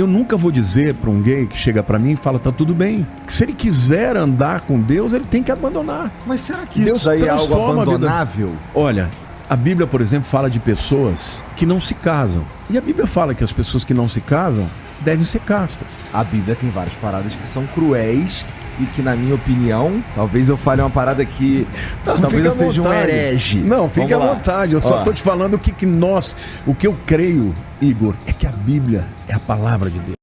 Eu nunca vou dizer para um gay que chega para mim e fala, tá tudo bem. Que se ele quiser andar com Deus, ele tem que abandonar. Mas será que Deus isso aí é algo transforma a vida. abandonável? Olha, a Bíblia, por exemplo, fala de pessoas que não se casam. E a Bíblia fala que as pessoas que não se casam devem ser castas. A Bíblia tem várias paradas que são cruéis e que, na minha opinião, talvez eu fale uma parada que talvez eu seja um herege. Não, fique à vontade. Eu só Ó. tô te falando o que eu creio, Igor, é que a Bíblia é a palavra de Deus.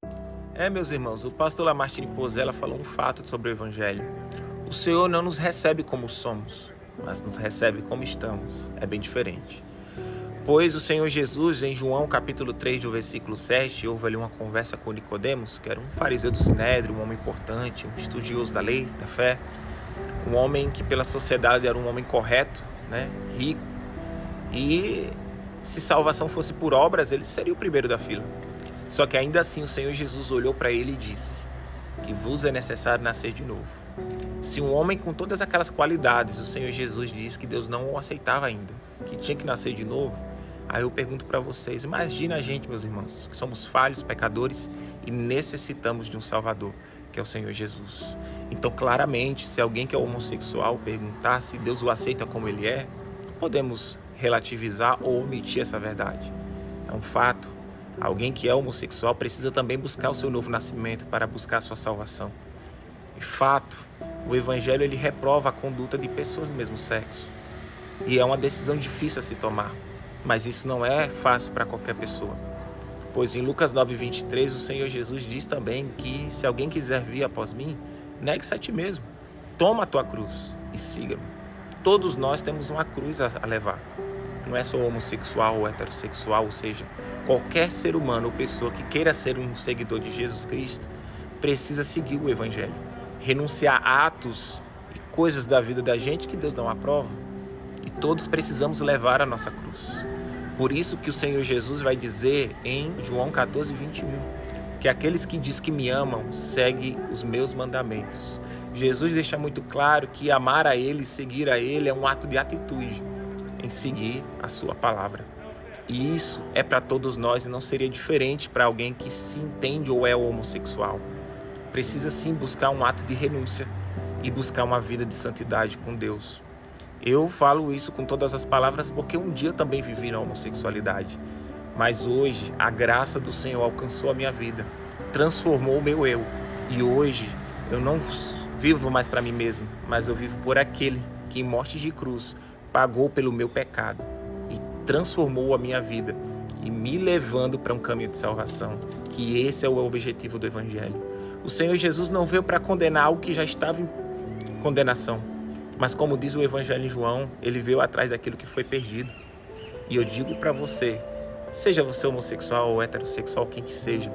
Meus irmãos, o pastor Lamartine Pozella falou um fato sobre o Evangelho. O Senhor não nos recebe como somos, mas nos recebe como estamos. É bem diferente. Pois o Senhor Jesus, em João capítulo 3, do versículo 7, houve ali uma conversa com Nicodemos, que era um fariseu do Sinédrio, um homem importante, um estudioso da lei, da fé, um homem que pela sociedade era um homem correto, né, rico, e se salvação fosse por obras, ele seria o primeiro da fila. Só que ainda assim o Senhor Jesus olhou para ele e disse que vos é necessário nascer de novo. Se um homem com todas aquelas qualidades, o Senhor Jesus disse que Deus não o aceitava ainda, que tinha que nascer de novo, aí eu pergunto para vocês, imagina a gente, meus irmãos, que somos falhos, pecadores e necessitamos de um Salvador, que é o Senhor Jesus. Então, claramente, se alguém que é homossexual perguntar se Deus o aceita como ele é, não podemos relativizar ou omitir essa verdade. É um fato. Alguém que é homossexual precisa também buscar o seu novo nascimento para buscar a sua salvação. De fato, o Evangelho ele reprova a conduta de pessoas do mesmo sexo. E é uma decisão difícil a se tomar. Mas isso não é fácil para qualquer pessoa. Pois em Lucas 9:23, o Senhor Jesus diz também que se alguém quiser vir após mim, negue-se a ti mesmo. Toma a tua cruz e siga-me. Todos nós temos uma cruz a levar. Não é só homossexual ou heterossexual, ou seja, qualquer ser humano ou pessoa que queira ser um seguidor de Jesus Cristo precisa seguir o Evangelho. Renunciar a atos e coisas da vida da gente que Deus não aprova. E todos precisamos levar a nossa cruz. Por isso que o Senhor Jesus vai dizer em João 14:21, que aqueles que diz que me amam, seguem os meus mandamentos. Jesus deixa muito claro que amar a Ele, seguir a Ele é um ato de atitude em seguir a sua palavra. E isso é para todos nós e não seria diferente para alguém que se entende ou é homossexual. Precisa sim buscar um ato de renúncia e buscar uma vida de santidade com Deus. Eu falo isso com todas as palavras porque um dia eu também vivi na homossexualidade. Mas hoje a graça do Senhor alcançou a minha vida, transformou o meu eu. E hoje eu não vivo mais para mim mesmo, mas eu vivo por aquele que em morte de cruz pagou pelo meu pecado e transformou a minha vida e me levando para um caminho de salvação, que esse é o objetivo do Evangelho. O Senhor Jesus não veio para condenar algo que já estava em condenação, mas como diz o Evangelho em João, ele veio atrás daquilo que foi perdido. E eu digo para você, seja você homossexual ou heterossexual, quem que seja,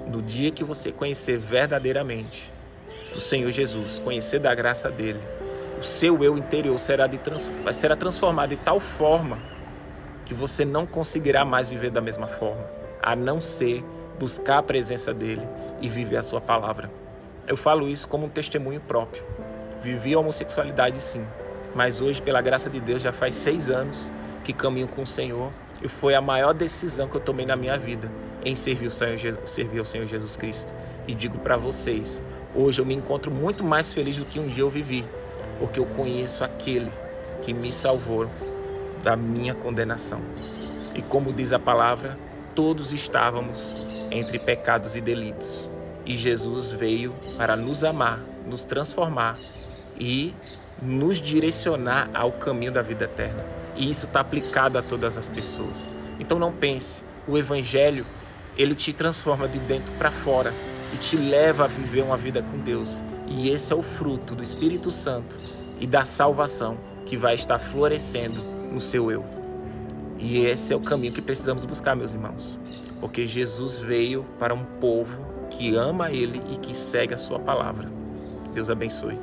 no dia que você conhecer verdadeiramente do Senhor Jesus, conhecer da graça dele, o seu eu interior será transformado de tal forma que você não conseguirá mais viver da mesma forma, a não ser buscar a presença dele e viver a sua palavra. Eu falo isso como um testemunho próprio. Vivi a homossexualidade sim, mas hoje, pela graça de Deus, já faz 6 anos que caminho com o Senhor e foi a maior decisão que eu tomei na minha vida em servir ao Senhor Jesus Cristo. E digo para vocês, hoje eu me encontro muito mais feliz do que um dia eu vivi, porque eu conheço aquele que me salvou da minha condenação. E como diz a palavra, todos estávamos entre pecados e delitos. E Jesus veio para nos amar, nos transformar e nos direcionar ao caminho da vida eterna. E isso está aplicado a todas as pessoas. Então não pense, o Evangelho, ele te transforma de dentro para fora e te leva a viver uma vida com Deus. E esse é o fruto do Espírito Santo e da salvação que vai estar florescendo no seu eu. E esse é o caminho que precisamos buscar, meus irmãos. Porque Jesus veio para um povo que ama Ele e que segue a sua palavra. Deus abençoe.